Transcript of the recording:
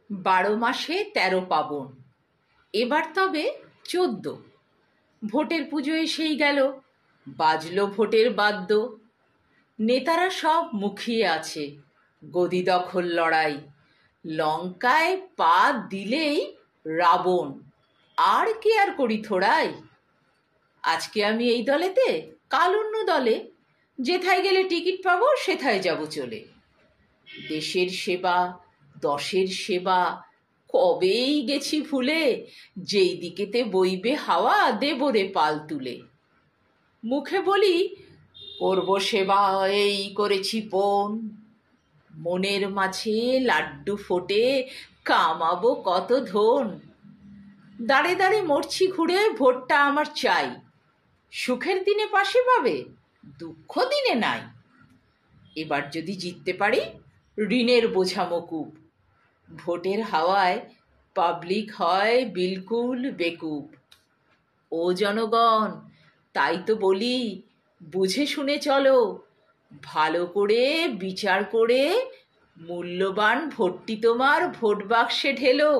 12 মাসে 13 পাবন, এবার তবে 14। ভোটের পুজো এসেই গেল, বাজলো ভোটের বাদ্য। নেতারা সব মুখিয়ে আছে, গদি দখল লড়াই। লঙ্কায় পা দিলেই রাবণ, আর কে আর করি থোড়াই। আজকে আমি এই দলেতে, কাল অন্য দলে, যেথায় গেলে টিকিট পাবো সেথায় যাব চলে। দেশের সেবা, দশের সেবা কবেই গেছি ভুলে, যেই দিকেতে বইবে হাওয়া দেব রে পাল তুলে। মুখে বলি করব সেবা, এই করেছি পণ, মনের মাঝে লাড্ডু ফোটে কামাবো কত ধন। দাঁড়ে দাঁড়ে মরছি ঘুরে, ভোটটা আমার চাই। সুখের দিনে পাশে পাবে, দুঃখ দিনে নাই। এবার যদি জিততে পারি, ঋণের বোঝা মকুব। ভোটের হাওয়ায় পাবলিক হয় বিলকুল বেকুব। ও জনগণ, তাই তো বলি, বুঝে শুনে চলো, ভালো করে বিচার করে মূল্যবান ভোটটি তোমার ভোট বাক্সে ঢেলো।